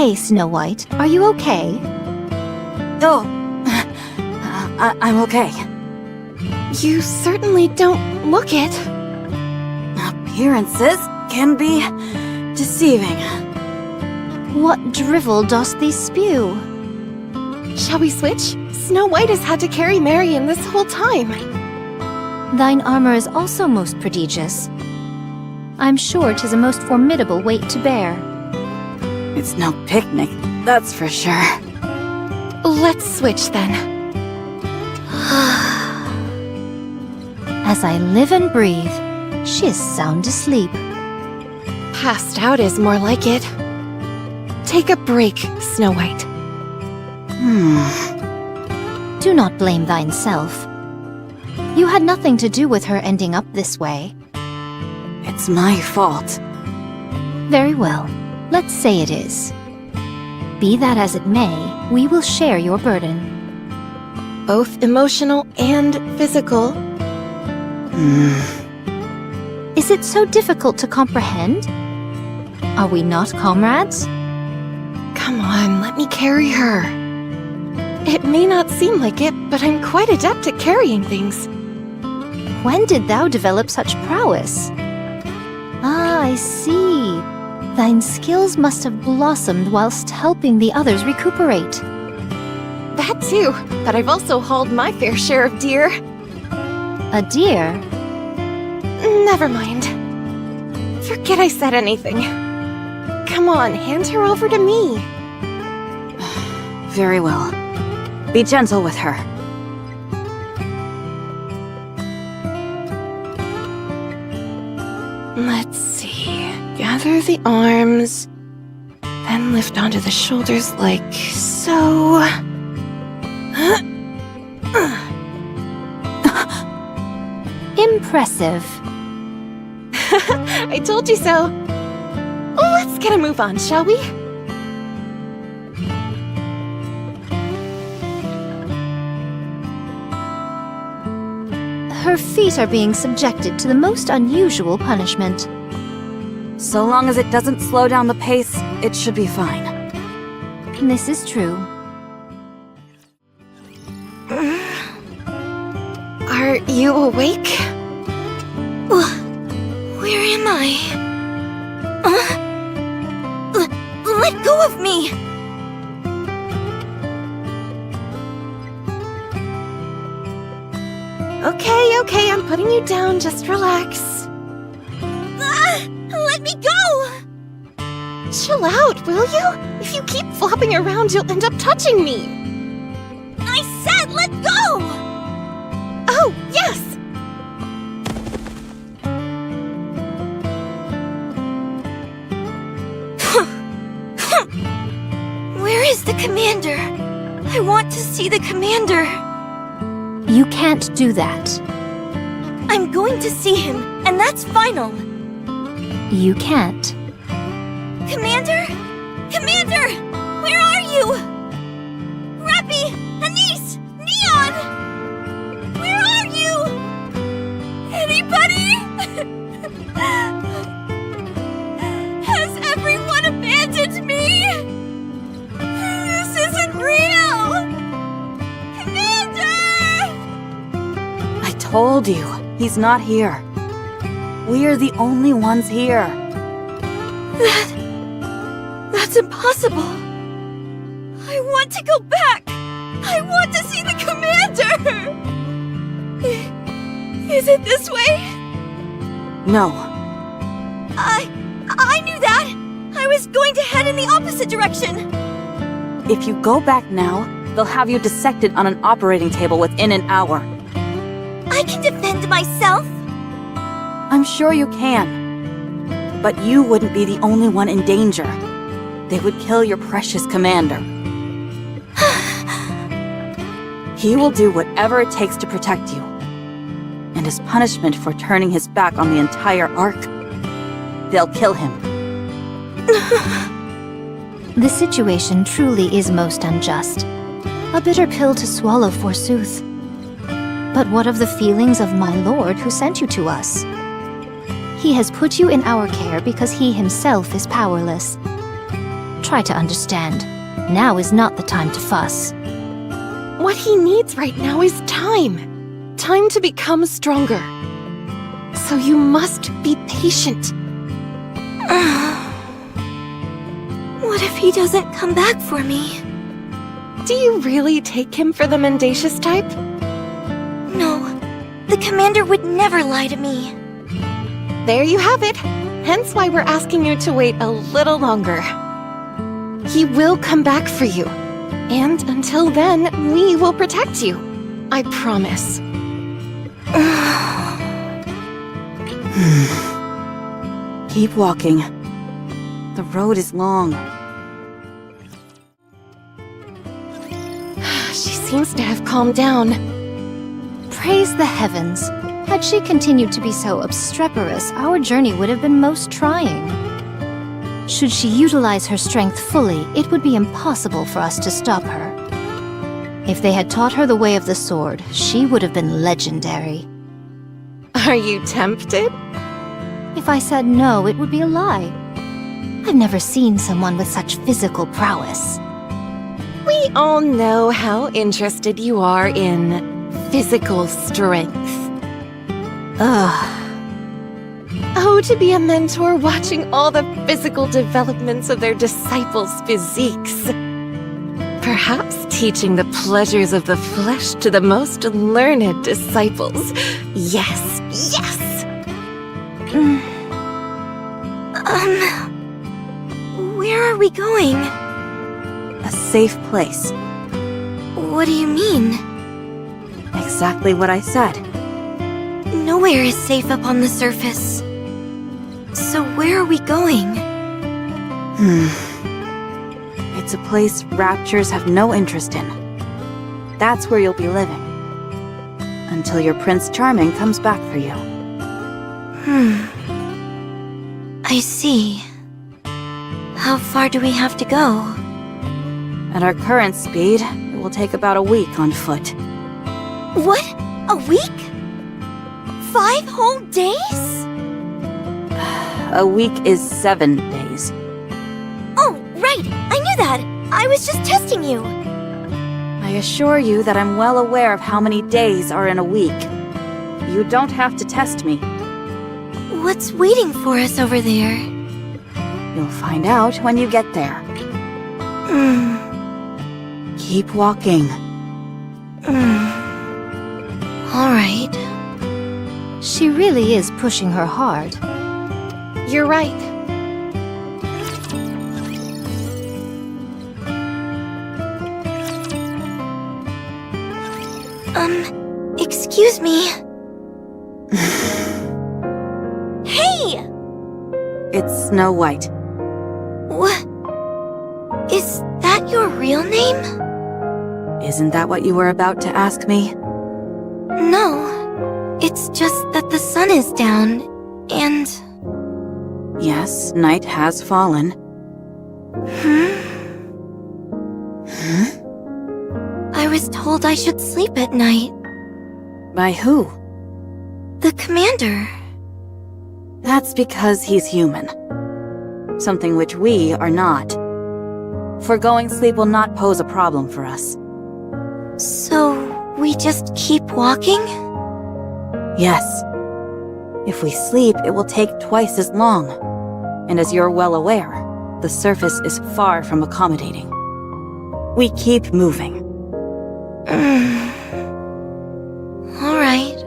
Hey, Snow White, are you okay? Oh, I'm okay. You certainly don't look it. Appearances can be deceiving. What drivel dost thee spew? Shall we switch? Snow White has had to carry Marion this whole time. Thine armor is also most prodigious. I'm sure 'tis a most formidable weight to bear. It's no picnic, that's for sure. Let's switch then. As I live and breathe, she is sound asleep. Passed out is more like it. Take a break, Snow White. Do not blame thyself. You had nothing to do with her ending up this way. It's my fault. Very well, let's say it is. Be that as it may, we will share your burden. Both emotional and physical. Is it so difficult to comprehend? Are we not comrades? Come on, let me carry her. It may not seem like it, but I'm quite adept at carrying things. When did thou develop such prowess? Ah, I see. Thine skills must have blossomed whilst helping the others recuperate. That too, but I've also hauled my fair share of deer. A deer? Never mind. Forget I said anything. Come on, hand her over to me. Very well. Be gentle with her. Let's see. Gather the arms, then lift onto the shoulders like so. Impressive. I told you so. Let's get a move on, shall we? Her feet are being subjected to the most unusual punishment. So long as it doesn't slow down the pace, it should be fine. This is true. Are you awake? Where am I? Let go of me! Okay, I'm putting you down. Just relax. Let me go! Chill out, will you? If you keep flopping around, you'll end up touching me. I said let go! Oh, yes! Where is the commander? I want to see the commander. You can't do that. I'm going to see him, and that's final. You can't. Commander? Commander! Where are you? Rappy! Anise! Neon! Where are you? Anybody? Has everyone abandoned me? This isn't real! Commander! I told you, he's not here. We're the only ones here. That's impossible. I want to go back. I want to see the commander. Is it this way? No. I knew that. I was going to head in the opposite direction. If you go back now, they'll have you dissected on an operating table within an hour. I can defend myself. I'm sure you can. But you wouldn't be the only one in danger. They would kill your precious commander. He will do whatever it takes to protect you. And as punishment for turning his back on the entire Ark, they'll kill him. The situation truly is most unjust. A bitter pill to swallow, forsooth. But what of the feelings of my lord who sent you to us? He has put you in our care because he himself is powerless. Try to understand. Now is not the time to fuss. What he needs right now is time. Time to become stronger. So you must be patient. What if he doesn't come back for me? Do you really take him for the mendacious type? No, the commander would never lie to me. There you have it. Hence why we're asking you to wait a little longer. He will come back for you. And until then, we will protect you. I promise. Keep walking. The road is long. She seems to have calmed down. Praise the heavens. Had she continued to be so obstreperous, our journey would have been most trying. Should she utilize her strength fully, it would be impossible for us to stop her. If they had taught her the way of the sword, she would have been legendary. Are you tempted? If I said no, it would be a lie. I've never seen someone with such physical prowess. We all know how interested you are in physical strength. Ugh. Oh, to be a mentor watching all the physical developments of their disciples' physiques. Perhaps teaching the pleasures of the flesh to the most learned disciples. Yes, yes! Where are we going? A safe place. What do you mean? Exactly what I said. Nowhere is safe up on the surface. So where are we going? It's a place raptures have no interest in. That's where you'll be living. Until your Prince Charming comes back for you. I see. How far do we have to go? At our current speed, it will take about a week on foot. What? A week? 5 whole days? A week is 7 days. Oh, right! I knew that! I was just testing you! I assure you that I'm well aware of how many days are in a week. You don't have to test me. What's waiting for us over there? You'll find out when you get there. Keep walking. Alright. She really is pushing her hard. You're right. Excuse me. Hey! It's Snow White. What? Is that your real name? Isn't that what you were about to ask me? No. It's just that the sun is down, and... Yes, night has fallen. I was told I should sleep at night. By who? The commander. That's because he's human. Something which we are not. Foregoing sleep will not pose a problem for us. So, we just keep walking? Yes. If we sleep, it will take twice as long. And as you're well aware, the surface is far from accommodating. We keep moving. Alright.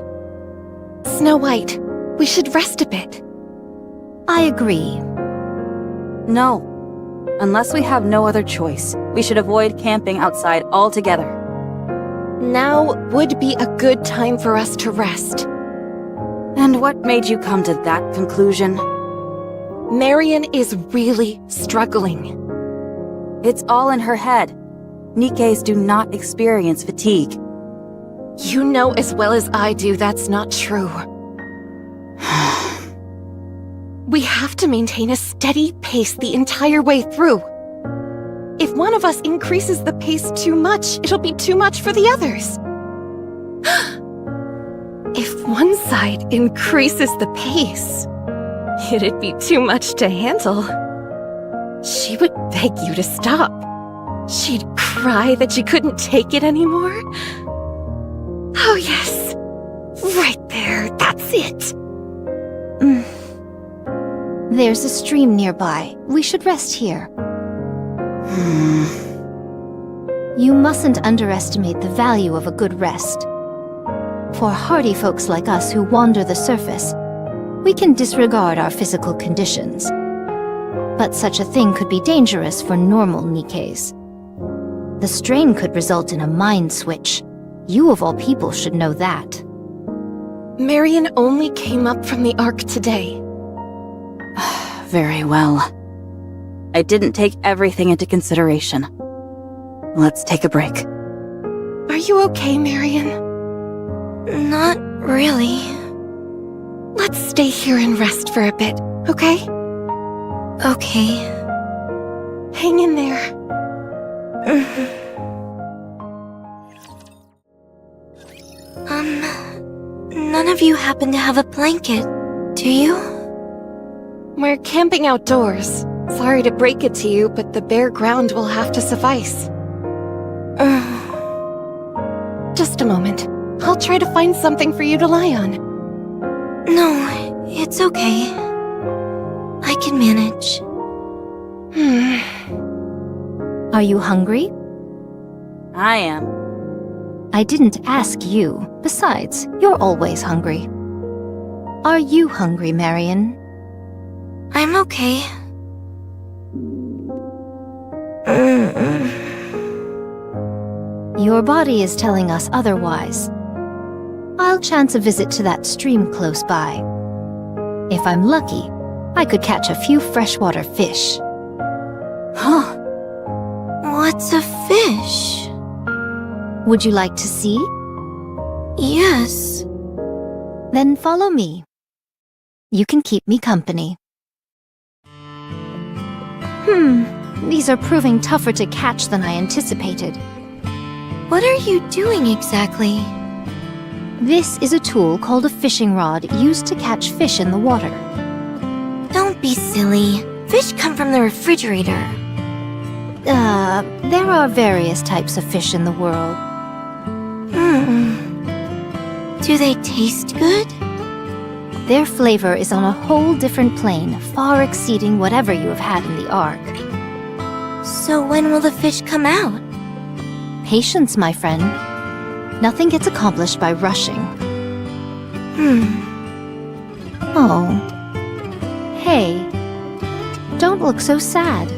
Snow White, we should rest a bit. I agree. No. Unless we have no other choice, we should avoid camping outside altogether. Now would be a good time for us to rest. And what made you come to that conclusion? Marion is really struggling. It's all in her head. Nikkes do not experience fatigue. You know as well as I do that's not true. We have to maintain a steady pace the entire way through. If one of us increases the pace too much, it'll be too much for the others. If one side increases the pace, it'd be too much to handle. she would beg you to stop. She'd cry that she couldn't take it anymore. Oh yes, right there, that's it. There's a stream nearby. We should rest here. You mustn't underestimate the value of a good rest. For hardy folks like us who wander the surface, we can disregard our physical conditions. But such a thing could be dangerous for normal Nikkes. The strain could result in a mind switch. You of all people should know that. Marion only came up from the Ark today. Very well. I didn't take everything into consideration. Let's take a break. Are you okay, Marion? Not really. Let's stay here and rest for a bit, okay? Okay. Hang in there. None of you happen to have a blanket, do you? We're camping outdoors. Sorry to break it to you, but the bare ground will have to suffice. Just a moment. I'll try to find something for you to lie on. No, it's okay. I can manage. Are you hungry? I am. I didn't ask you. Besides, you're always hungry. Are you hungry, Marion? I'm okay. Your body is telling us otherwise. I'll chance a visit to that stream close by. If I'm lucky, I could catch a few freshwater fish. Huh. What's a fish? Would you like to see? Yes. Then follow me. You can keep me company. These are proving tougher to catch than I anticipated. What are you doing exactly? This is a tool called a fishing rod used to catch fish in the water. Don't be silly. Fish come from the refrigerator. There are various types of fish in the world. Do they taste good? Their flavor is on a whole different plane, far exceeding whatever you have had in the Ark. So when will the fish come out? Patience, my friend. Nothing gets accomplished by rushing. Oh. Hey. Don't look so sad.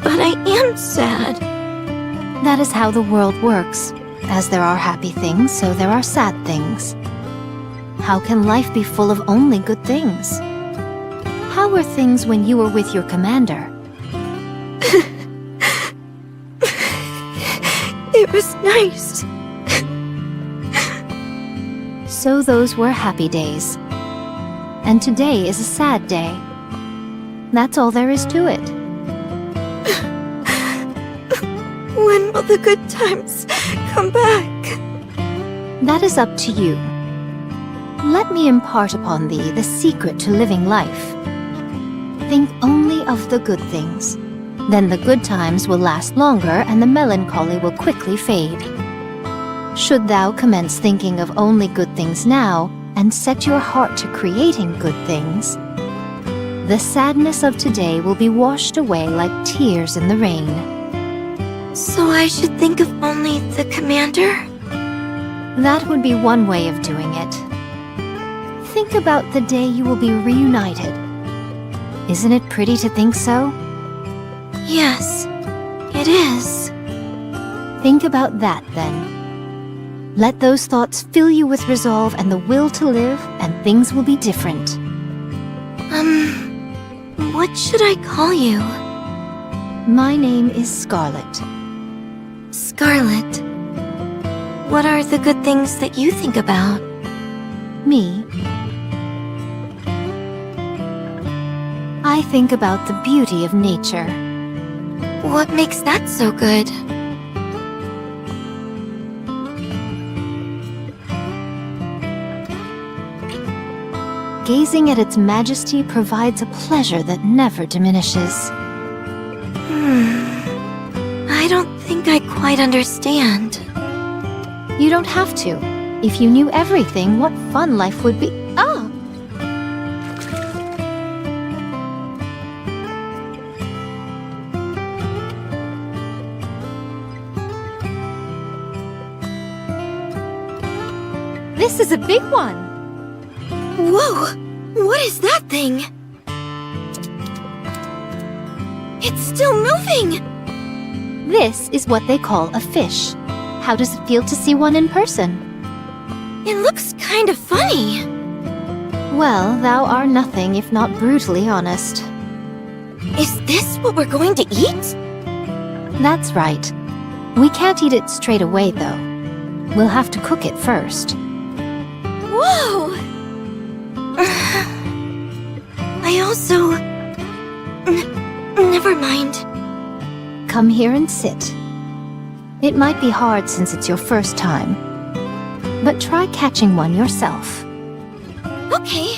But I am sad. That is how the world works. As there are happy things, so there are sad things. How can life be full of only good things? How were things when you were with your commander? It was nice. So those were happy days. And today is a sad day. That's all there is to it. When will the good times come back? That is up to you. Let me impart upon thee the secret to living life. Think only of the good things. Then the good times will last longer and the melancholy will quickly fade. Should thou commence thinking of only good things now and set your heart to creating good things, the sadness of today will be washed away like tears in the rain. So I should think of only the commander? That would be one way of doing it. Think about the day you will be reunited. Isn't it pretty to think so? Yes, it is. Think about that, then. Let those thoughts fill you with resolve and the will to live, and things will be different. What should I call you? My name is Scarlet. Scarlet. What are the good things that you think about? Me? I think about the beauty of nature. What makes that so good? Gazing at its majesty provides a pleasure that never diminishes. quite understand. You don't have to. If you knew everything, what fun life would be. Ah! This is a big one. Whoa! What is that thing? It's still moving! This is what they call a fish. How does it feel to see one in person? It looks kind of funny. Well, thou art nothing if not brutally honest. Is this what we're going to eat? That's right. We can't eat it straight away, though. We'll have to cook it first. Whoa! I also... Never mind. Come here and sit. It might be hard since it's your first time, but try catching one yourself. Okay.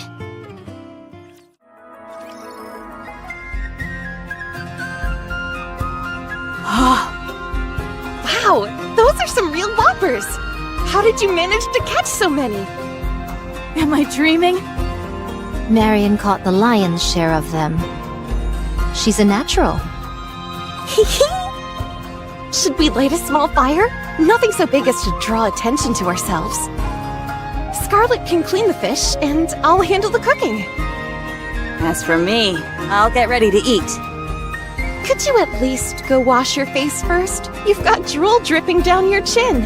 Wow, those are some real whoppers! How did you manage to catch so many? Am I dreaming? Marion caught the lion's share of them. She's a natural. Should we light a small fire? Nothing so big as to draw attention to ourselves. Scarlet can clean the fish, and I'll handle the cooking. As for me, I'll get ready to eat. Could you at least go wash your face first? You've got drool dripping down your chin.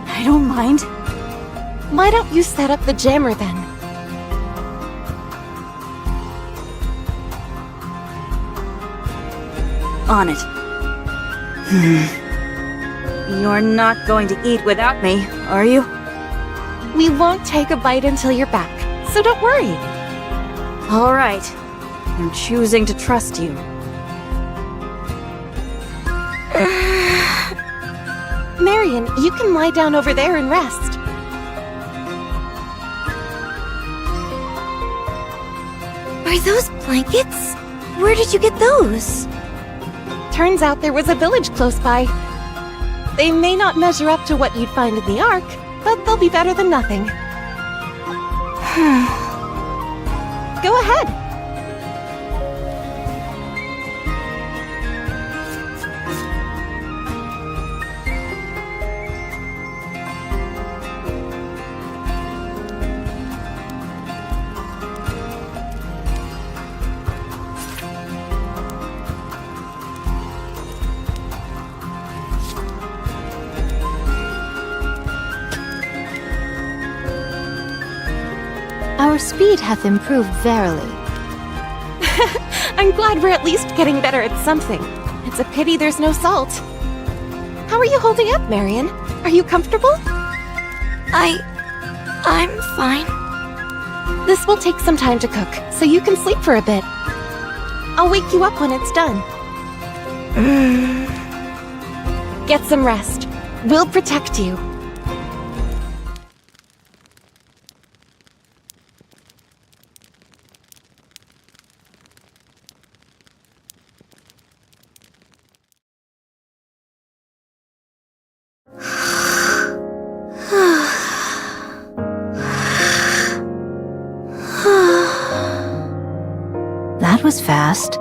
I don't mind. Why don't you set up the jammer then? On it. You're not going to eat without me, are you? We won't take a bite until you're back, so don't worry. All right. I'm choosing to trust you. Marion, you can lie down over there and rest. Are those blankets? Where did you get those? Turns out there was a village close by. They may not measure up to what you'd find in the Ark, but they'll be better than nothing. Go ahead. Our speed hath improved verily. I'm glad we're at least getting better at something. It's a pity there's no salt. How are you holding up, Marion? Are you comfortable? I'm fine. This will take some time to cook, so you can sleep for a bit. I'll wake you up when it's done. Get some rest. We'll protect you. That was fast.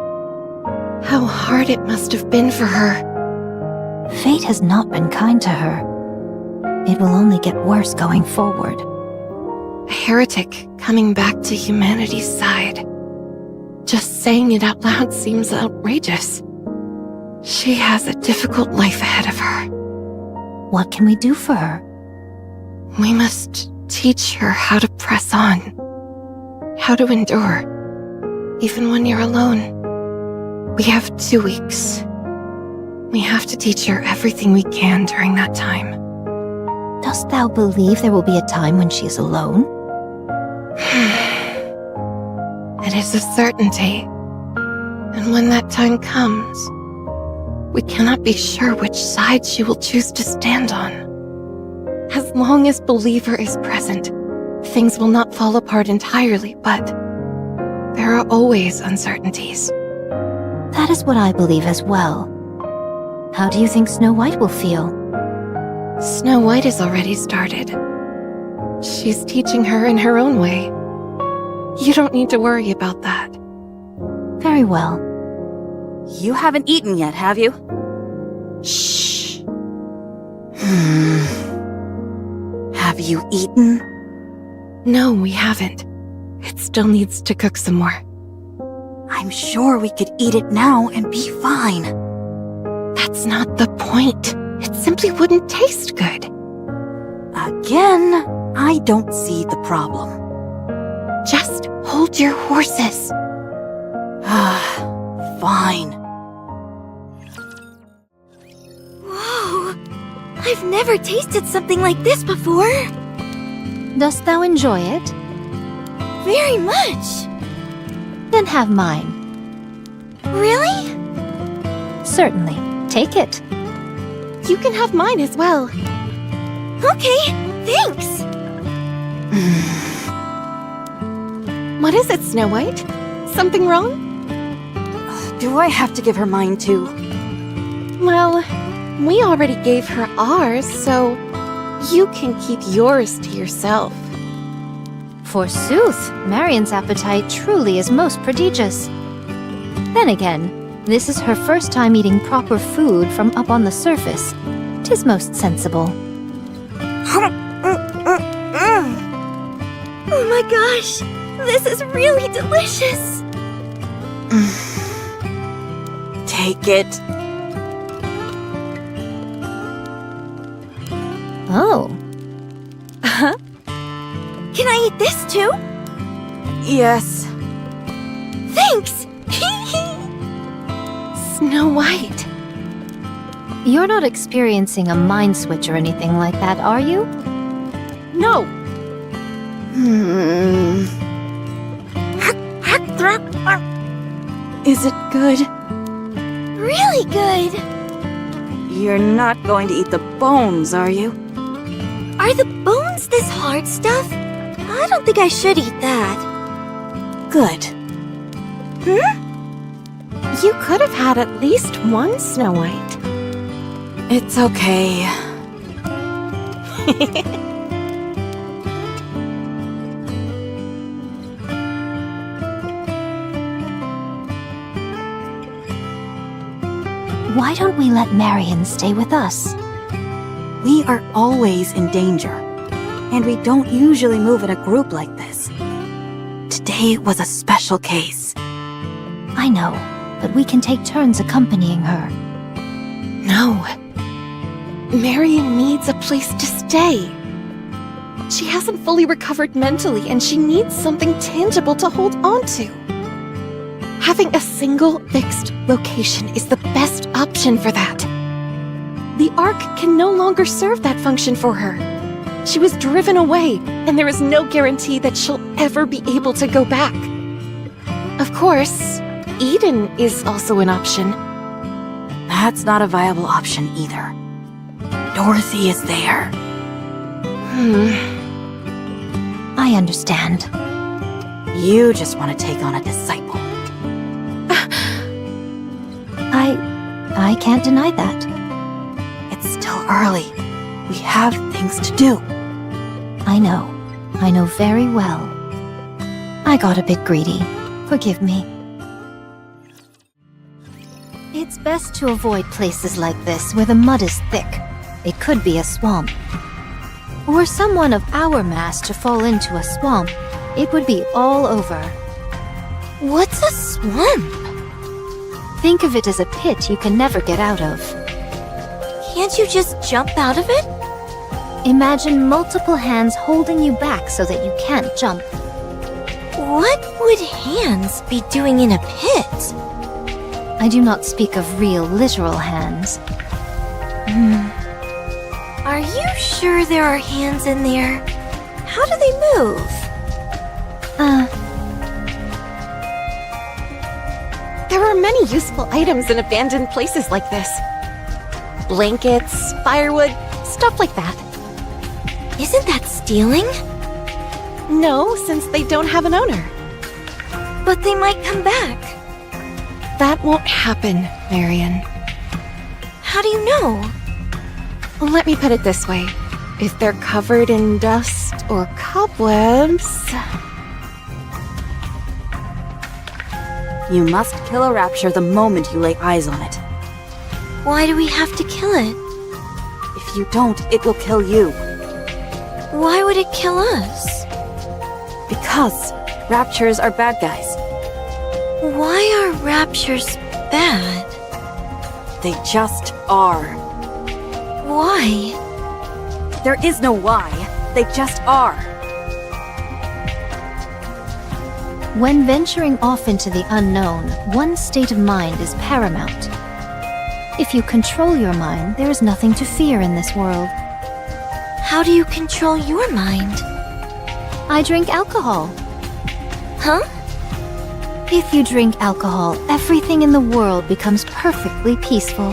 How hard it must have been for her. Fate has not been kind to her. It will only get worse going forward. A heretic coming back to humanity's side. Just saying it out loud seems outrageous. She has a difficult life ahead of her. What can we do for her? We must teach her how to press on. How to endure. Even when you're alone. We have 2 weeks. We have to teach her everything we can during that time. Dost thou believe there will be a time when she is alone? It is a certainty. And when that time comes, we cannot be sure which side she will choose to stand on. As long as Believer is present, things will not fall apart entirely, but there are always uncertainties. That is what I believe as well. How do you think Snow White will feel? Snow White has already started. She's teaching her in her own way. You don't need to worry about that. Very well. You haven't eaten yet, have you? Shh. Have you eaten? No, we haven't. It still needs to cook some more. I'm sure we could eat it now and be fine. That's not the point. It simply wouldn't taste good. Again, I don't see the problem. Just hold your horses. Fine. Whoa! I've never tasted something like this before. Dost thou enjoy it? Very much. Then have mine. Really? Certainly. Take it. You can have mine as well. Okay, thanks. What is it, Snow White? Something wrong? Do I have to give her mine too? Well, we already gave her ours, so you can keep yours to yourself. Forsooth, Marion's appetite truly is most prodigious. Then again, this is her first time eating proper food from up on the surface. 'Tis most sensible. Oh my gosh, this is really delicious. Take it. Oh, Can I eat this too? Yes. Thanks. Snow White. you're not experiencing a mind switch or anything like that, are you? No. Is it good? Really good. You're not going to eat the bones, are you? Are the bones this hard stuff? I don't think I should eat that. Good. You could have had at least one Snow White. It's okay. Why don't we let Marion stay with us? We are always in danger, and we don't usually move in a group like this. Today was a special case. I know, but we can take turns accompanying her. No. Marion needs a place to stay. She hasn't fully recovered mentally, and she needs something tangible to hold on to. Having a single fixed location is the best option for that. The Ark can no longer serve that function for her. She was driven away, and there is no guarantee that she'll ever be able to go back. Of course, Eden is also an option. That's not a viable option either. Dorothy is there. I understand. You just want to take on a disciple. I can't deny that. It's still early. We have things to do. I know very well. I got a bit greedy. Forgive me. It's best to avoid places like this where the mud is thick. It could be a swamp. Were someone of our mass to fall into a swamp, it would be all over. What's a swamp? Think of it as a pit you can never get out of. Can't you just jump out of it? Imagine multiple hands holding you back so that you can't jump. What would hands be doing in a pit? I do not speak of real, literal hands. Are you sure there are hands in there? How do they move? There are many useful items in abandoned places like this. Blankets, firewood, stuff like that. Isn't that stealing? No, since they don't have an owner. But they might come back. That won't happen, Marion. How do you know? Let me put it this way. If they're covered in dust or cobwebs... You must kill a rapture the moment you lay eyes on it. Why do we have to kill it? If you don't, it will kill you. Why would it kill us? Because raptures are bad guys. Why are raptures bad? They just are. Why? There is no why. They just are. When venturing off into the unknown, one's state of mind is paramount. If you control your mind, there is nothing to fear in this world. How do you control your mind? I drink alcohol. Huh? If you drink alcohol, everything in the world becomes perfectly peaceful.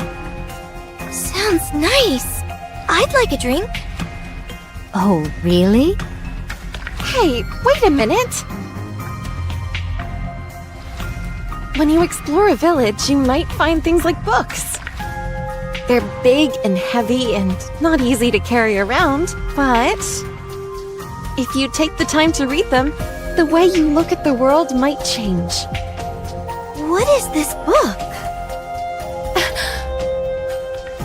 Sounds nice. I'd like a drink. Oh, really? Hey, wait a minute! When you explore a village, you might find things like books. They're big and heavy and not easy to carry around, but if you take the time to read them, the way you look at the world might change. What is this book?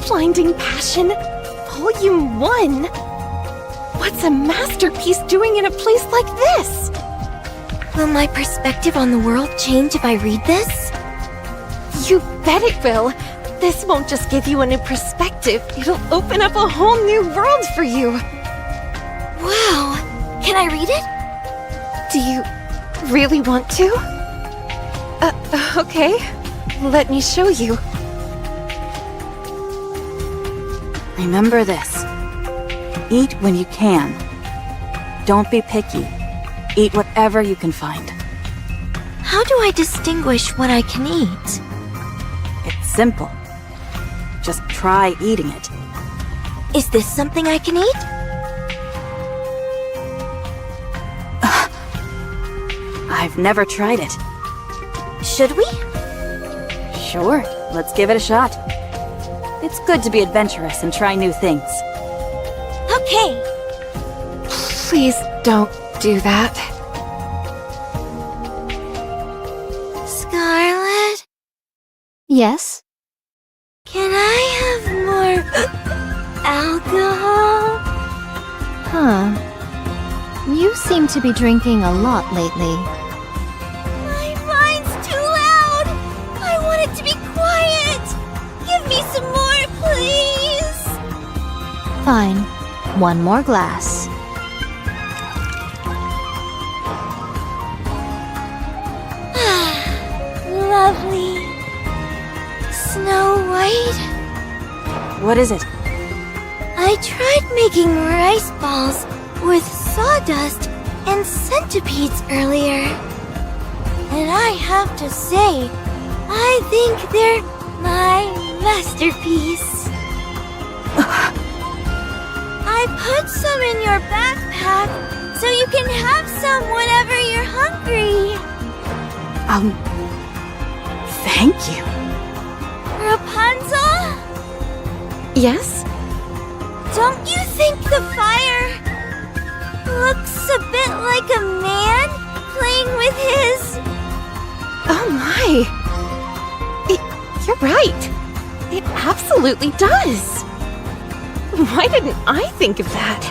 Blinding Passion, Volume 1. What's a masterpiece doing in a place like this? Will my perspective on the world change if I read this? You bet it will. This won't just give you a new perspective, it'll open up a whole new world for you. Wow. Can I read it? Do you really want to? Okay. Let me show you. Remember this. Eat when you can. Don't be picky. Eat whatever you can find. How do I distinguish what I can eat? It's simple. Just try eating it. Is this something I can eat? I've never tried it. Should we? Sure, let's give it a shot. It's good to be adventurous and try new things. Okay. Please don't do that. Scarlet, Yes? can I have more alcohol? Huh. You seem to be drinking a lot lately. My mind's too loud. I want it to be quiet. Give me some more, please. Fine. One more glass. Lovely. Snow White? What is it? I tried making rice balls with sawdust and centipedes earlier. And I have to say, I think they're my masterpiece. I put some in your backpack so you can have some whenever you're hungry. Thank you. Rapunzel? Yes? Don't you think the fire looks a bit like a man playing with his... Oh my! You're right. It absolutely does. Why didn't I think of that?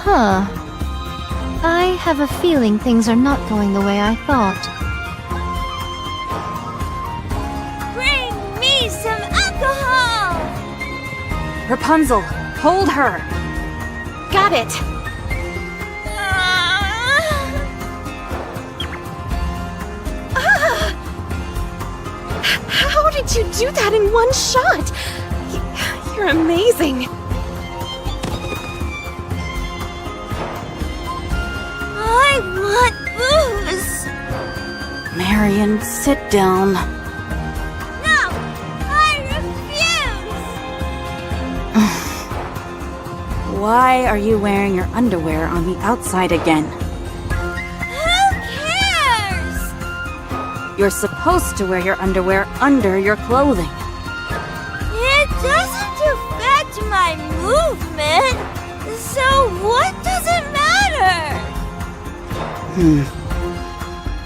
Huh. I have a feeling things are not going the way I thought. Bring me some alcohol! Rapunzel, hold her. Got it. How did you do that in one shot? You're amazing. I want booze! Marion, sit down. No! I refuse! Why are you wearing your underwear on the outside again? Who cares? You're supposed to wear your underwear under your clothing. movement. So what does it matter?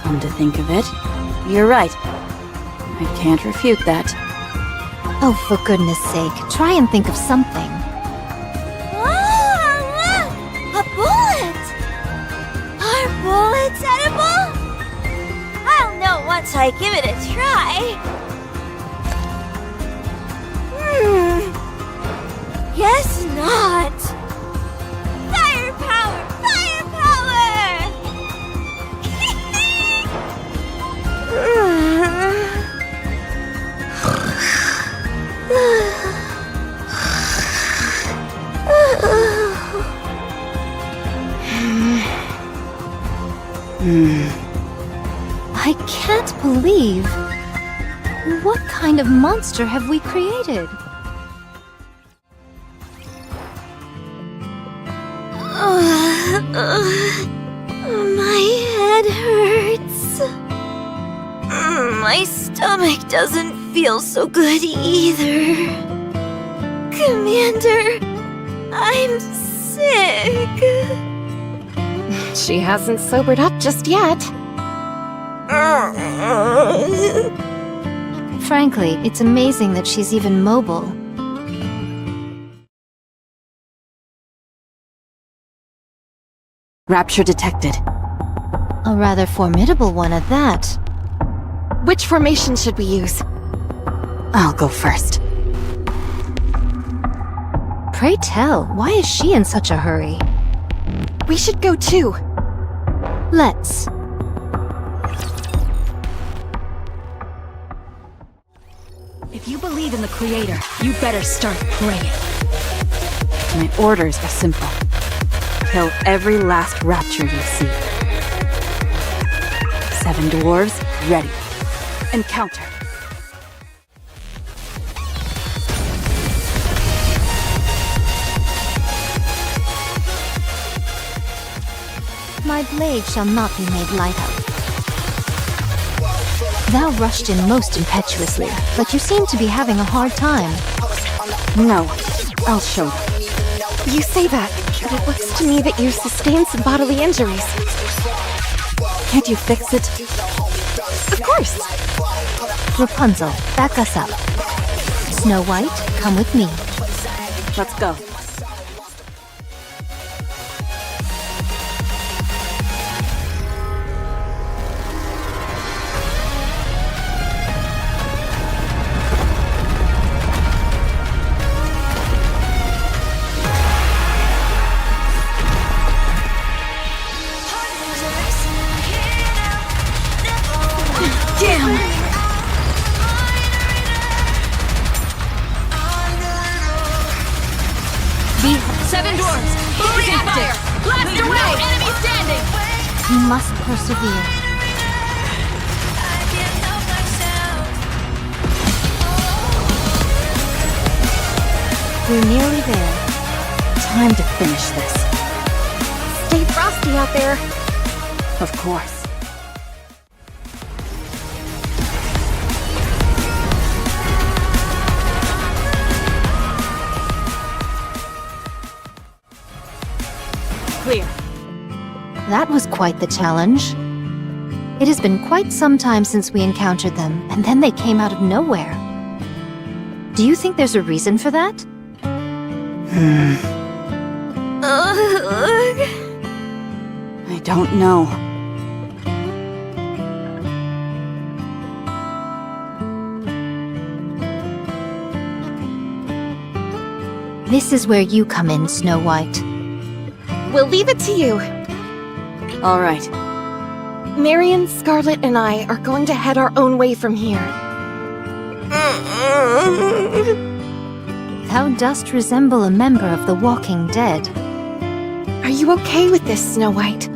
Come to think of it, you're right. I can't refute that. Oh, for goodness sake, try and think of something. Ah, a bullet! Are bullets edible? I'll know once I give it a try. Guess not. Firepower! Firepower! I can't believe. What kind of monster have we created? My head hurts. My stomach doesn't feel so good either. Commander, I'm sick. She hasn't sobered up just yet. Frankly, it's amazing that she's even mobile. Rapture detected. A rather formidable one at that. Which formation should we use? I'll go first. Pray tell, why is she in such a hurry? We should go too. Let's. If you believe in the Creator, you better start praying. My orders are simple. Kill every last rapture you see. 7 dwarves, ready. Encounter. My blade shall not be made light of. Thou rushed in most impetuously, but you seem to be having a hard time. No, I'll show them. You say that, but it looks to me that you sustained some bodily injuries. Can't you fix it? Of course. Rapunzel, back us up. Snow White, come with me. Let's go. Seven dwarves! Focus on fire! Blast away! Enemy standing! You must persevere. We're nearly there. Time to finish this. Stay frosty out there. Of course. Clear. That was quite the challenge. It has been quite some time since we encountered them, and then they came out of nowhere. Do you think there's a reason for that? I don't know. This is where you come in, Snow White. We'll leave it to you. All right. Marion, Scarlet, and I are going to head our own way from here. Thou dost resemble a member of the Walking Dead. Are you okay with this, Snow White?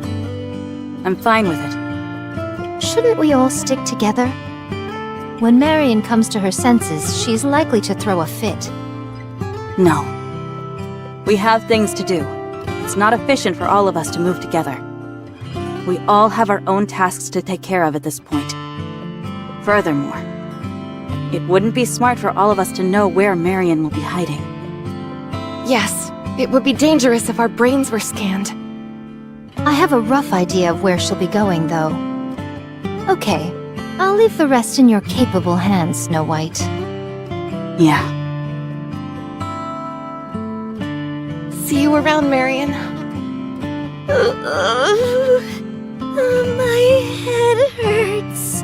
I'm fine with it. Shouldn't we all stick together? When Marion comes to her senses, she's likely to throw a fit. No. We have things to do. It's not efficient for all of us to move together. We all have our own tasks to take care of at this point. Furthermore, it wouldn't be smart for all of us to know where Marion will be hiding. Yes, it would be dangerous if our brains were scanned. I have a rough idea of where she'll be going, though. Okay, I'll leave the rest in your capable hands, Snow White. Yeah. See you around, Marion. My head hurts.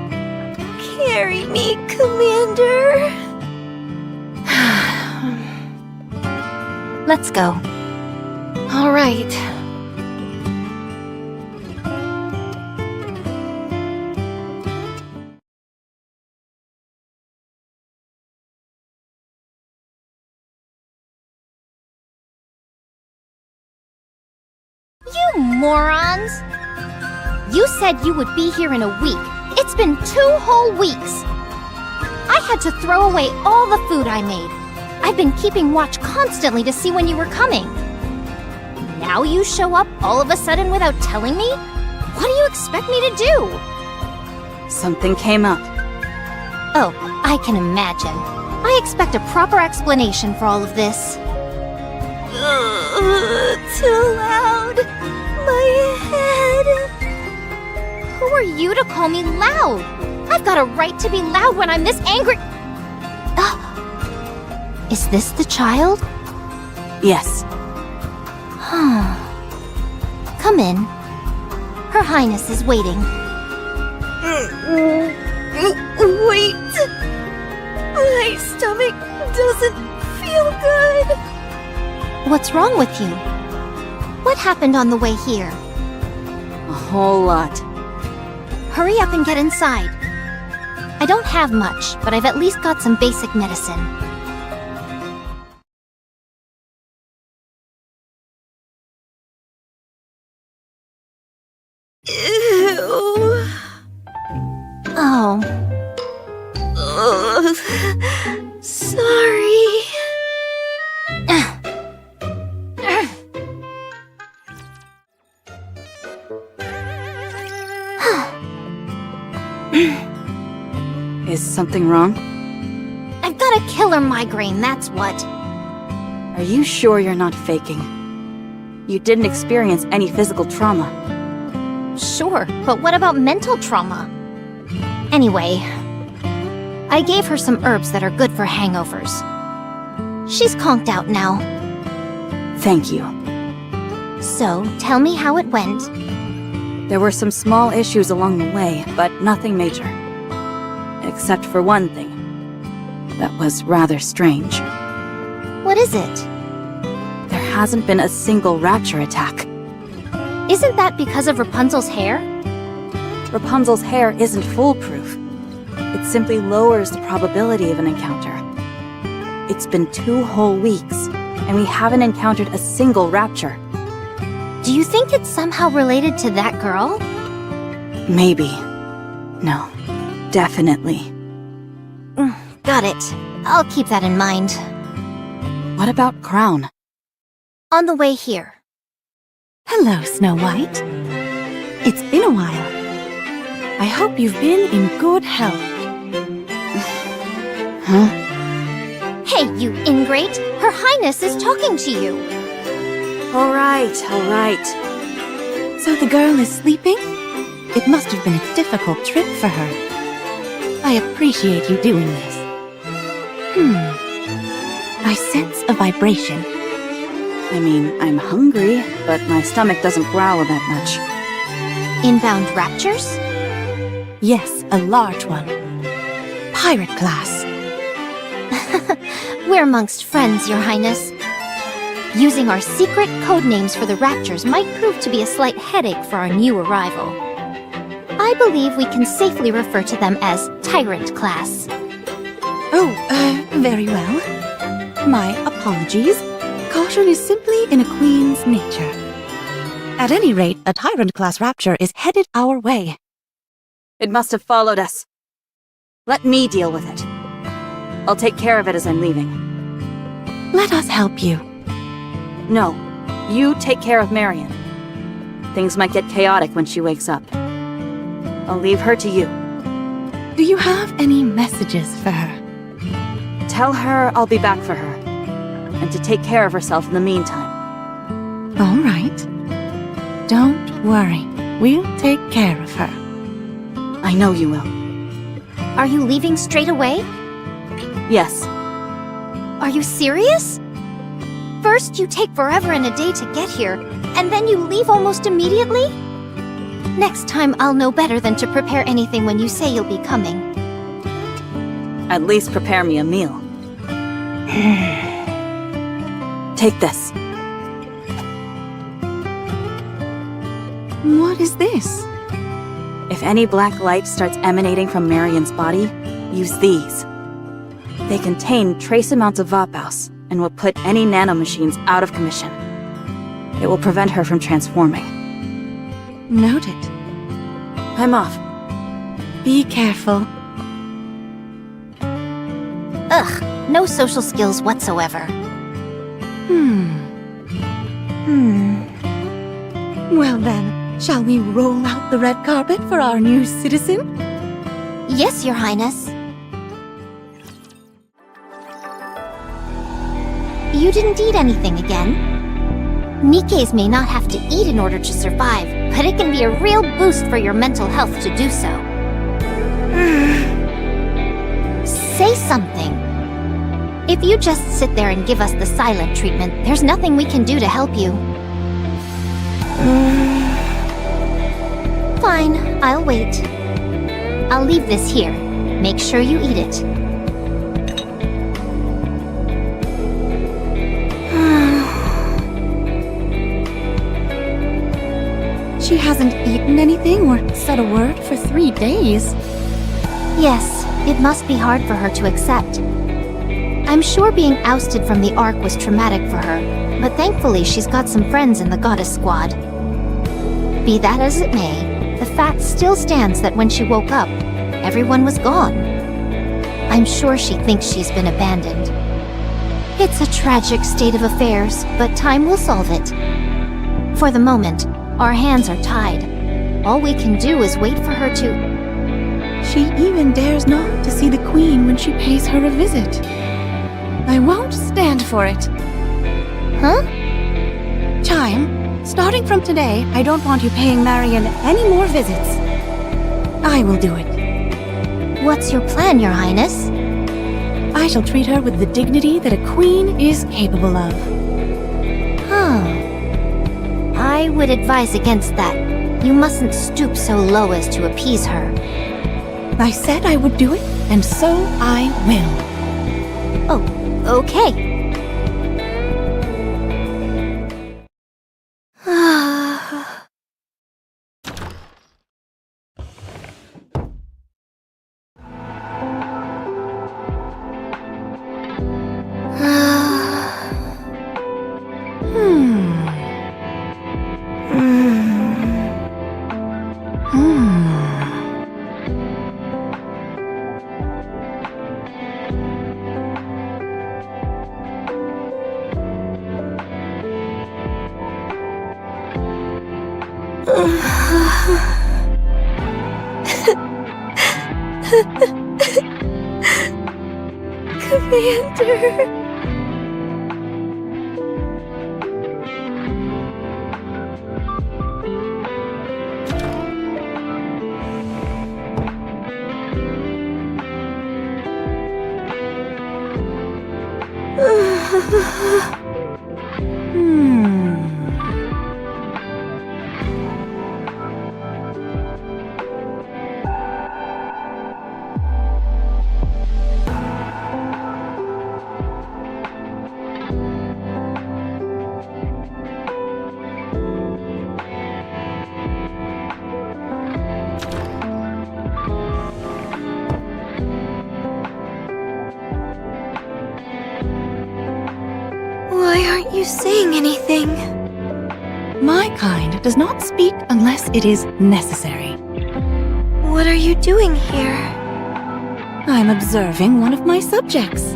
Carry me, Commander. Let's go. All right. You morons! You said you would be here in a week. It's been 2 whole weeks. I had to throw away all the food I made. I've been keeping watch constantly to see when you were coming. Now you show up all of a sudden without telling me? What do you expect me to do? Something came up. Oh, I can imagine. I expect a proper explanation for all of this. Too loud. My head. Who are you to call me loud? I've got a right to be loud when I'm this angry. Is this the child? Yes. Come in. Her Highness is waiting. Wait. My stomach doesn't feel good. What's wrong with you? What happened on the way here? A whole lot. Hurry up and get inside. I don't have much, but I've at least got some basic medicine. Ew. Oh, Ugh. Sorry. Is something wrong? I've got a killer migraine, that's what. Are you sure you're not faking? You didn't experience any physical trauma. Sure, but what about mental trauma? Anyway, I gave her some herbs that are good for hangovers. She's conked out now. Thank you. So, tell me how it went. There were some small issues along the way, but nothing major. Except for one thing. That was rather strange. What is it? There hasn't been a single rapture attack. Isn't that because of Rapunzel's hair? Rapunzel's hair isn't foolproof. It simply lowers the probability of an encounter. It's been 2 whole weeks, and we haven't encountered a single rapture. Do you think it's somehow related to that girl? Maybe. No. Definitely. Got it. I'll keep that in mind. What about Crown? On the way here. Hello, Snow White. It's been a while. I hope you've been in good health. Huh? Hey, you ingrate! Her Highness is talking to you! All right. So the girl is sleeping? It must have been a difficult trip for her. I appreciate you doing this. I sense a vibration. I mean, I'm hungry, but my stomach doesn't growl that much. Inbound raptures? Yes, a large one. Pirate class. We're amongst friends, Your Highness. Using our secret code names for the raptures might prove to be a slight headache for our new arrival. I believe we can safely refer to them as Tyrant class. Oh, very well. My apologies. Caution is simply in a queen's nature. At any rate, a Tyrant-class rapture is headed our way. It must have followed us. Let me deal with it. I'll take care of it as I'm leaving. Let us help you. No, you take care of Marion. Things might get chaotic when she wakes up. I'll leave her to you. Do you have any messages for her? Tell her I'll be back for her. and to take care of herself in the meantime. All right. Don't worry. We'll take care of her. I know you will. Are you leaving straight away? Yes. Are you serious? First, you take forever and a day to get here, and then you leave almost immediately? Next time, I'll know better than to prepare anything when you say you'll be coming. At least prepare me a meal. Take this. What is this? If any black light starts emanating from Marion's body, use these. They contain trace amounts of Vapaus and will put any nanomachines out of commission. It will prevent her from transforming. Noted. I'm off. Be careful. Ugh, no social skills whatsoever. Well then, shall we roll out the red carpet for our new citizen? Yes, Your Highness. You didn't eat anything again? Nikkes may not have to eat in order to survive, but it can be a real boost for your mental health to do so. Say something. If you just sit there and give us the silent treatment, there's nothing we can do to help you. Fine, I'll wait. I'll leave this here. Make sure you eat it. She hasn't eaten anything or said a word for 3 days. Yes, it must be hard for her to accept. I'm sure being ousted from the Ark was traumatic for her, but thankfully she's got some friends in the Goddess Squad. Be that as it may, the fact still stands that when she woke up, everyone was gone. I'm sure she thinks she's been abandoned. It's a tragic state of affairs, but time will solve it. For the moment, our hands are tied. All we can do is wait for her to... She even dares not to see the Queen when she pays her a visit. I won't stand for it. Huh? Chime, starting from today, I don't want you paying Marion any more visits. I will do it. What's your plan, Your Highness? I shall treat her with the dignity that a queen is capable of. I would advise against that. You mustn't stoop so low as to appease her. I said I would do it, and so I will. Oh, okay. Commander. Why aren't you saying anything? My kind does not speak unless it is necessary. What are you doing here? I'm observing one of my subjects.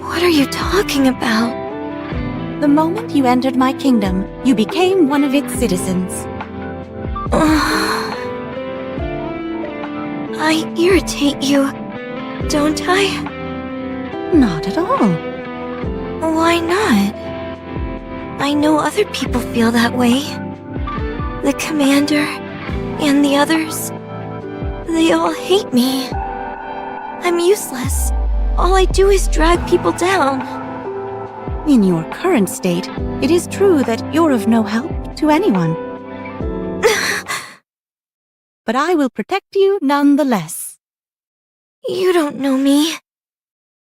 What are you talking about? The moment you entered my kingdom, you became one of its citizens. I irritate you, don't I? Not at all. Why not? I know other people feel that way. The commander and the others, they all hate me. I'm useless. All I do is drag people down. In your current state, it is true that you're of no help to anyone. But I will protect you nonetheless. You don't know me.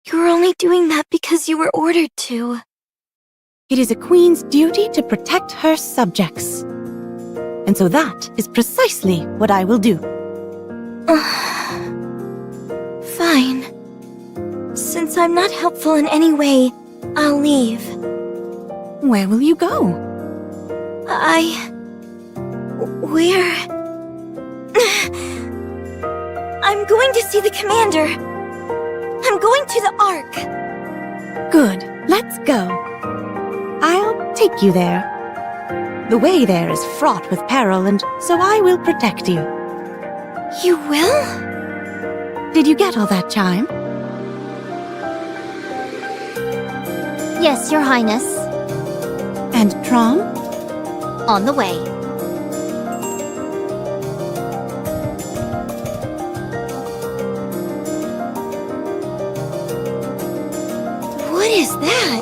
You're only doing that because you were ordered to. It is a queen's duty to protect her subjects. And so that is precisely what I will do. Fine. Since I'm not helpful in any way, I'll leave. Where will you go? Where? I'm going to see the commander. I'm going to the Ark. Good, let's go. I'll take you there. The way there is fraught with peril, and so I will protect you. You will? Did you get all that, Chime? Yes, Your Highness. And Trom? On the way. What is that?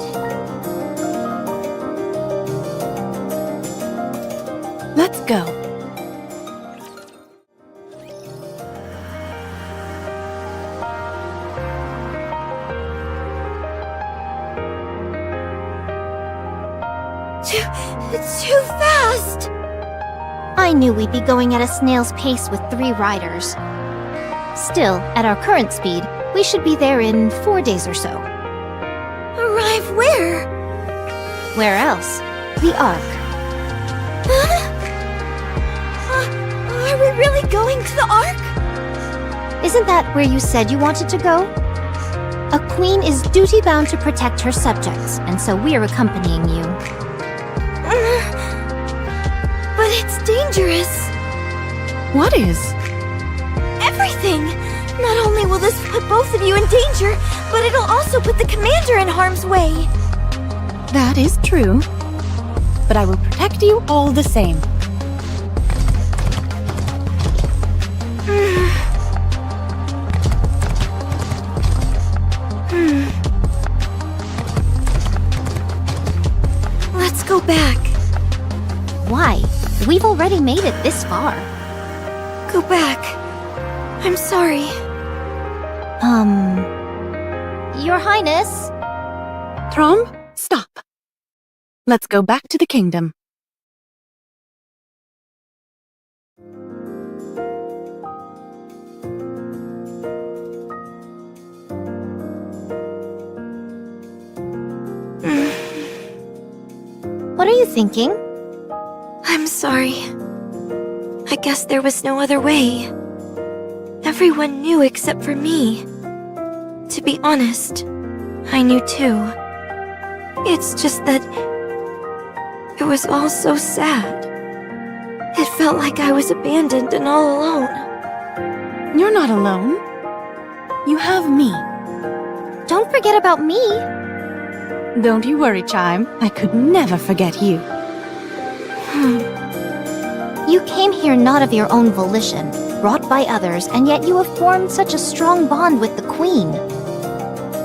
Let's go. Too fast! I knew we'd be going at a snail's pace with 3 riders. Still, at our current speed, we should be there in 4 days or so. Arrive where? Where else? The Ark. Are we really going to the Ark? Isn't that where you said you wanted to go? A queen is duty-bound to protect her subjects, and so we're accompanying you. But it's dangerous. What is? Everything! Not only will this put both of you in danger, but it'll also put the commander in harm's way. That is true. But I will protect you all the same. Let's go back. Why? We've already made it this far. Go back. I'm sorry. Your Highness? Trom, stop. Let's go back to the kingdom. What are you thinking? I'm sorry. I guess there was no other way. Everyone knew except for me. To be honest, I knew too. It's just that it was all so sad. It felt like I was abandoned and all alone. You're not alone. You have me. Don't forget about me. Don't you worry, Chime. I could never forget you. You came here not of your own volition, brought by others, and yet you have formed such a strong bond with the Queen.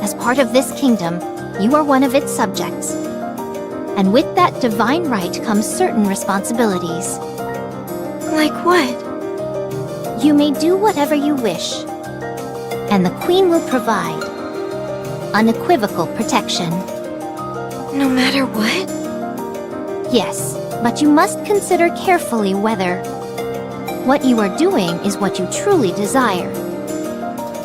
As part of this kingdom, you are one of its subjects. And with that divine right comes certain responsibilities. Like what? You may do whatever you wish, and the Queen will provide unequivocal protection. No matter what? Yes, but you must consider carefully whether what you are doing is what you truly desire.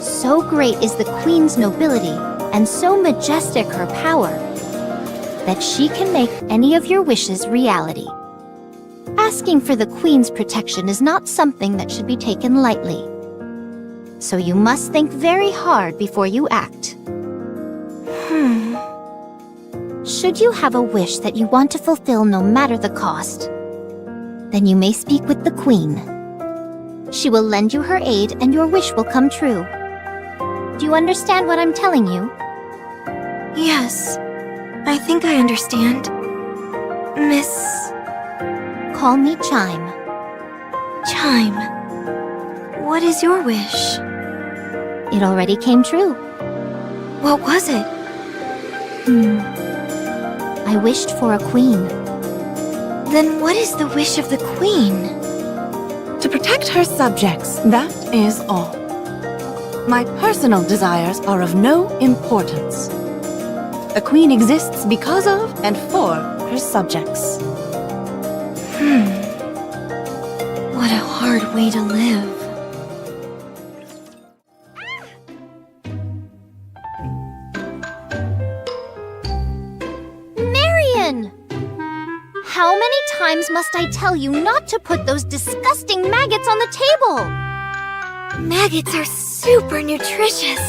So great is the Queen's nobility, and so majestic her power, that she can make any of your wishes reality. Asking for the Queen's protection is not something that should be taken lightly. So you must think very hard before you act. Should you have a wish that you want to fulfill no matter the cost, then you may speak with the Queen. She will lend you her aid and your wish will come true. Do you understand what I'm telling you? Yes, I think I understand. Miss Call me Chime. Chime. What is your wish? It already came true. What was it? I wished for a queen. Then what is the wish of the queen? To protect her subjects, that is all. My personal desires are of no importance. A queen exists because of and for her subjects. What a hard way to live. Marion! How many times must I tell you not to put those disgusting maggots on the table? Maggots are super nutritious.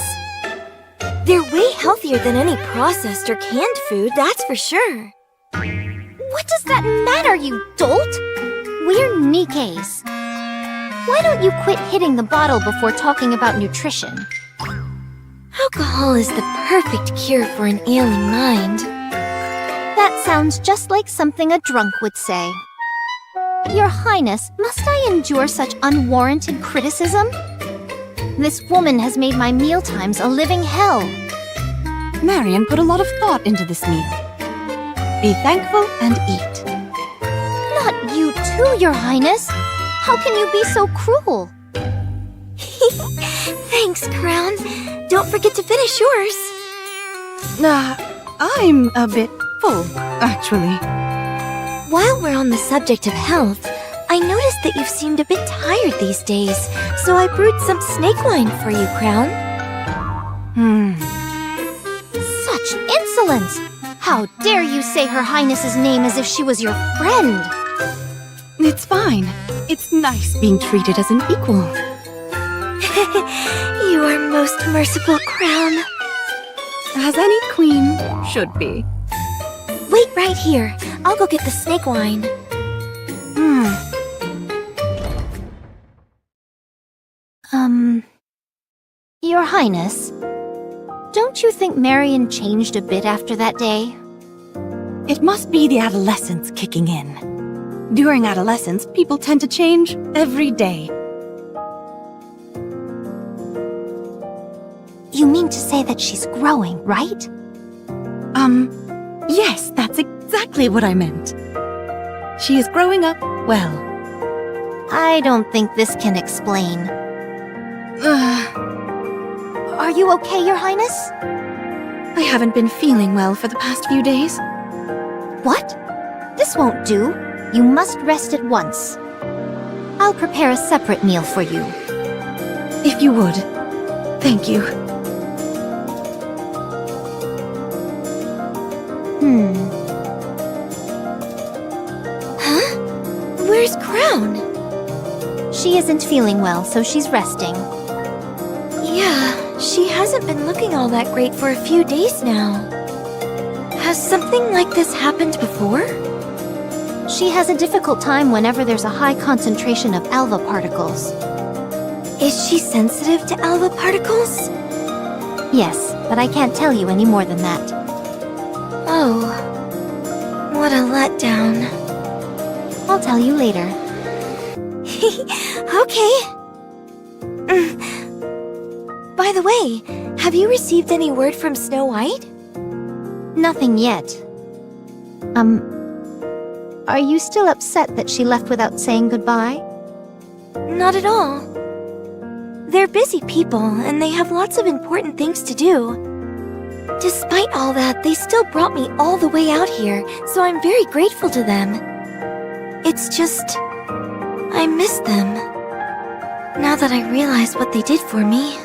They're way healthier than any processed or canned food, that's for sure. What does that matter, you dolt? We're Nikkes. Why don't you quit hitting the bottle before talking about nutrition? Alcohol is the perfect cure for an ailing mind. That sounds just like something a drunk would say. Your Highness, must I endure such unwarranted criticism? This woman has made my mealtimes a living hell. Marion put a lot of thought into this meal. Be thankful and eat. Not you too, Your Highness. How can you be so cruel? Thanks, Crown. Don't forget to finish yours. I'm a bit full, actually. While we're on the subject of health, I noticed that you've seemed a bit tired these days, so I brewed some snake wine for you, Crown. Such insolence! How dare you say Her Highness's name as if she was your friend? It's fine. It's nice being treated as an equal. You are most merciful, Crown. As any queen should be. Wait right here. I'll go get the snake wine. Your Highness, don't you think Marion changed a bit after that day? It must be the adolescence kicking in. During adolescence, people tend to change every day. You mean to say that she's growing, right? Yes, that's exactly what I meant. She is growing up well. I don't think this can explain. Are you okay, Your Highness? I haven't been feeling well for the past few days. What? This won't do. You must rest at once. I'll prepare a separate meal for you. If you would. Thank you. Huh? Where's Crown? She isn't feeling well, so she's resting. Yeah, she hasn't been looking all that great for a few days now. Has something like this happened before? She has a difficult time whenever there's a high concentration of alpha particles. Is she sensitive to alpha particles? Yes, but I can't tell you any more than that. Oh, what a letdown. I'll tell you later. Okay. By the way, have you received any word from Snow White? Nothing yet. Are you still upset that she left without saying goodbye? Not at all. They're busy people, and they have lots of important things to do. Despite all that, they still brought me all the way out here, so I'm very grateful to them. It's just... I miss them. Now that I realize what they did for me.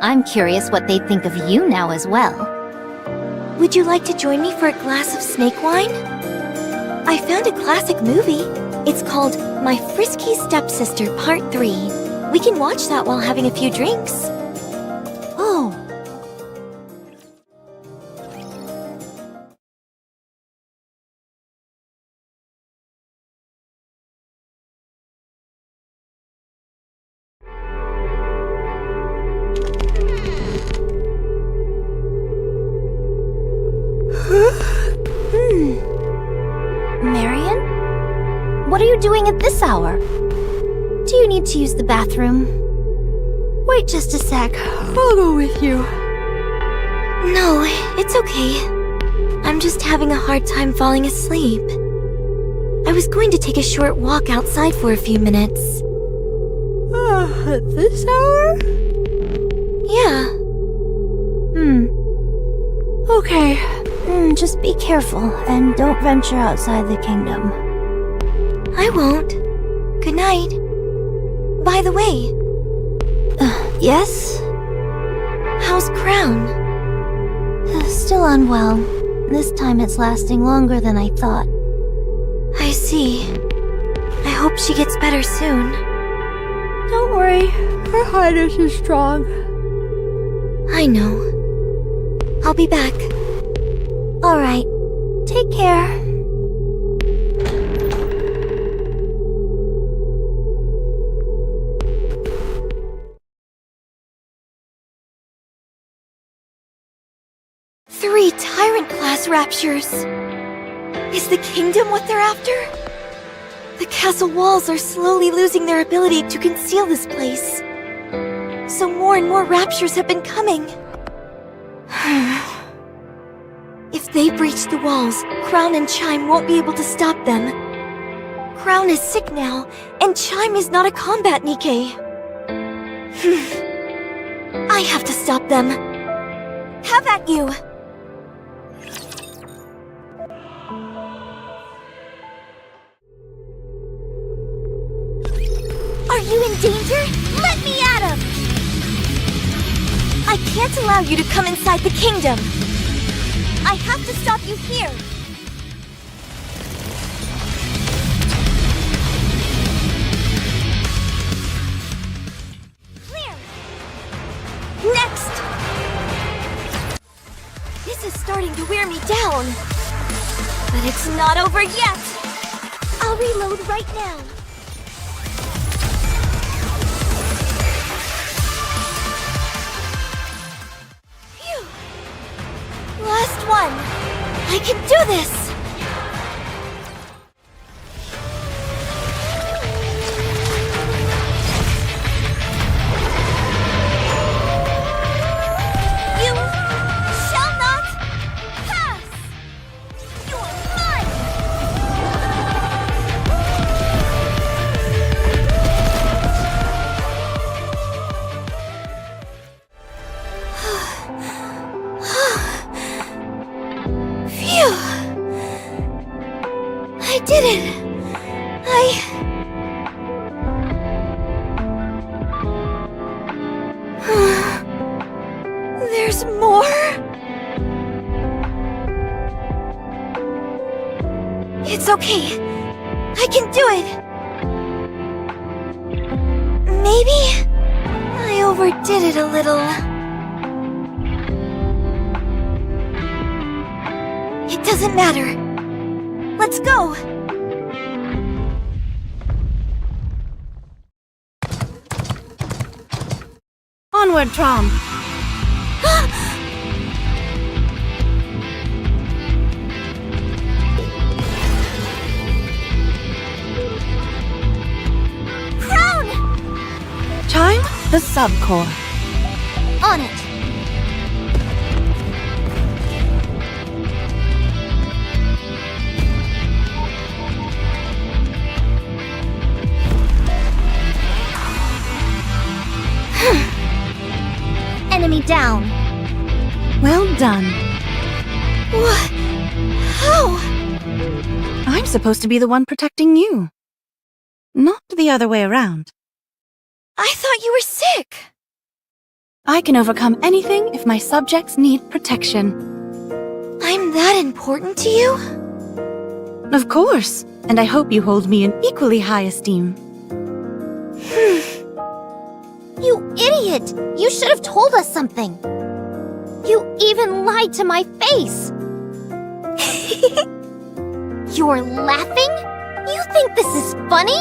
I'm curious what they think of you now as well. Would you like to join me for a glass of snake wine? I found a classic movie. It's called My Frisky Stepsister Part 3. We can watch that while having a few drinks. Oh. doing at this hour? Do you need to use the bathroom? Wait just a sec. I'll go with you. No, it's okay. I'm just having a hard time falling asleep. I was going to take a short walk outside for a few minutes. At this hour? Yeah. Okay. Just be careful and don't venture outside the kingdom. I won't. Good night. By the way, Yes? how's Crown? Still unwell. This time it's lasting longer than I thought. I see. I hope she gets better soon. Don't worry. Her highness is strong. I know. I'll be back. Alright. Take care. Three Tyrant-class raptures. Is the kingdom what they're after? The castle walls are slowly losing their ability to conceal this place. So more and more raptures have been coming. If they breach the walls, Crown and Chime won't be able to stop them. Crown is sick now, and Chime is not a combat Nikke. I have to stop them. Have at you! Are you in danger? Let me at him! I can't allow you to come inside the kingdom. I have to stop you here. Clear! Next! This is starting to wear me down. But it's not over yet. I'll reload right now. Last one! I can do this! You shall not pass! You are mine! Phew! I did it! There's more? It's okay. I can do it! Maybe I overdid it a little. It doesn't matter. Let's go! Onward, Trom! Crown! Chime, the subcore. On it! Enemy down. Well done. What? How? I'm supposed to be the one protecting you. Not the other way around. I thought you were sick. I can overcome anything if my subjects need protection. I'm that important to you? Of course, and I hope you hold me in equally high esteem. You idiot! You should have told us something. You even lied to my face. You're laughing? You think this is funny?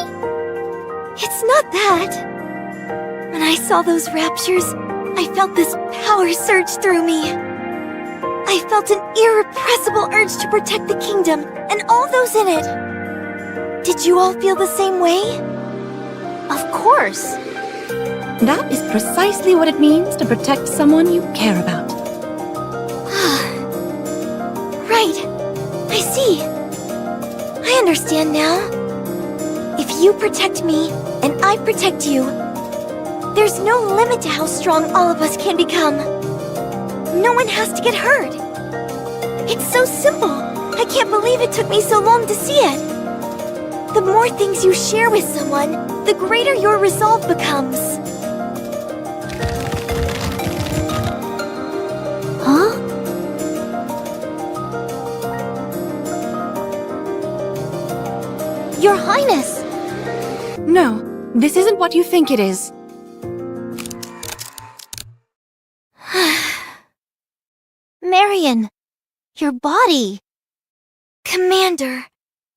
It's not that. When I saw those raptures, I felt this power surge through me. I felt an irrepressible urge to protect the kingdom and all those in it. Did you all feel the same way? Of course. That is precisely what it means to protect someone you care about. Right. I see. I understand now. If you protect me, and I protect you, there's no limit to how strong all of us can become. No one has to get hurt. It's so simple. I can't believe it took me so long to see it. The more things you share with someone, the greater your resolve becomes. Huh? Your Highness! No, this isn't what you think it is. Marion! Your body! Commander,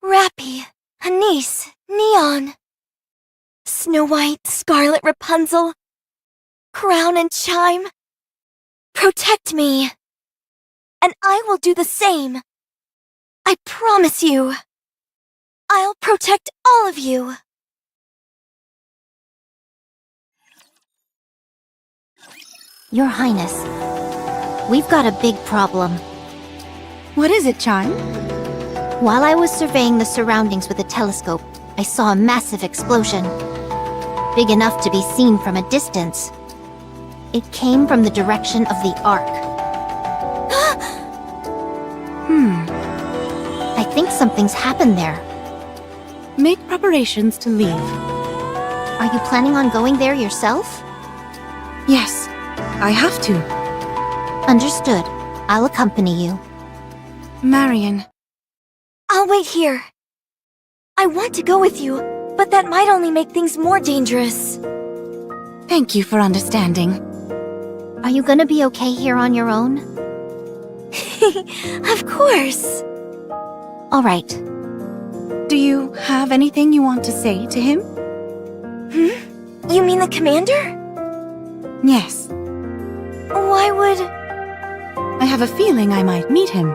Rappy, Anise, Neon, Snow White, Scarlet, Rapunzel, Crown and Chime. Protect me. And I will do the same. I promise you. I'll protect all of you. Your Highness, we've got a big problem. What is it, Chime? While I was surveying the surroundings with a telescope, I saw a massive explosion. Big enough to be seen from a distance. It came from the direction of the Ark. I think something's happened there. Make preparations to leave. Are you planning on going there yourself? Yes, I have to. Understood. I'll accompany you. Marion. I'll wait here. I want to go with you, but that might only make things more dangerous. Thank you for understanding. Are you gonna be okay here on your own? Of course. All right. Do you have anything you want to say to him? You mean the commander? Yes. Why would... I have a feeling I might meet him.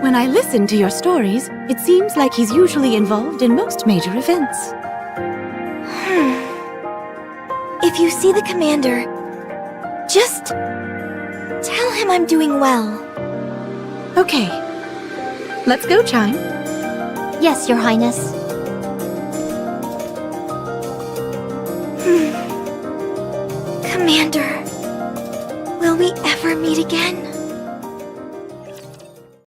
When I listen to your stories, it seems like he's usually involved in most major events. If you see the commander, just tell him I'm doing well. Okay. Let's go, Chime. Yes, Your Highness. Commander, will we ever meet again?